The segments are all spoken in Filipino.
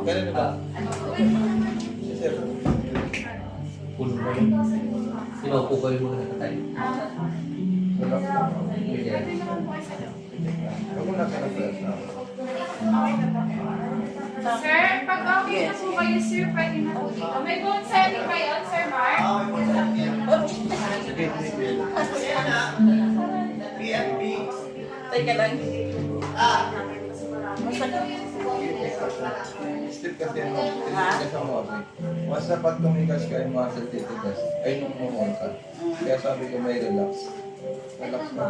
Ganun na ba? Sir. Puno ba yun? Pinaupo kayo muna nakatay. Wala. Ganyan. Huwag mo na ka na. Sir, pag okay na po kayo, sir, pwede na po dito. May bone setting ba yun, Sir Mark? PNP. Teka lang. Step kasi ano, tinigas ang mga once na pag tumigas ka yung muscle titigas, ay nung mumol ka. Kaya sabi ko may relax. Relax ka.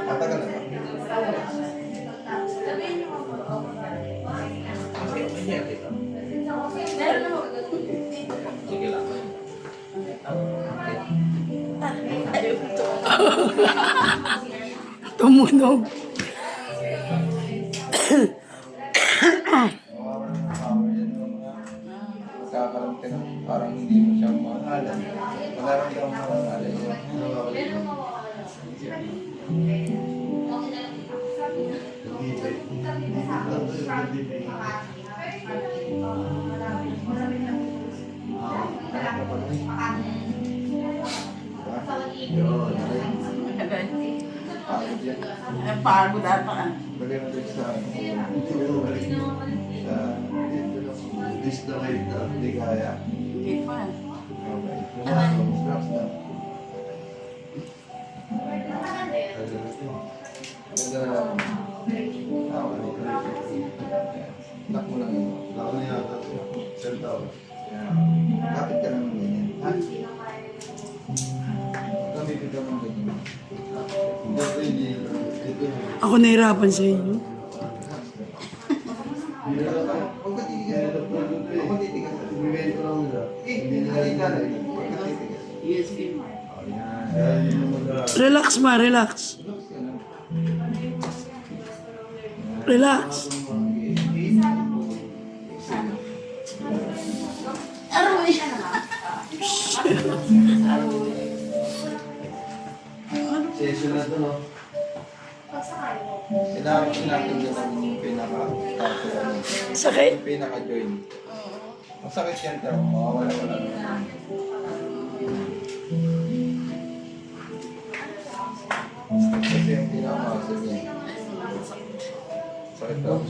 Matagal na ba? Sige lang. Tumunog. Magkakaroon ka ng parang hindi mo siya mahalan. Manaramdaman mo ng alay. Pagod yan. Pagod ata. Lagay mo din sa hindi kaya. Hindi pa. Okay. Relax na. Ganda na lang. Lock mo lang yun. Kapit ka lang ng ganyan. Ha? Kapit ka ng ganyan. Ako nahirapan sa inyo. Huwag ka titigas. Huwag ka titigas. Halika na. Huwag ka titigas. Yes, Kim. Relax ma, relax. Relax. Aroy. Session na ito, no? Kailangan natin din ang pinaka-tato. Sakit? Yung pinaka-join. Masakit yan, pero mawawala-wala. Kasi yung pinaka-muscle niya. Sakit daw.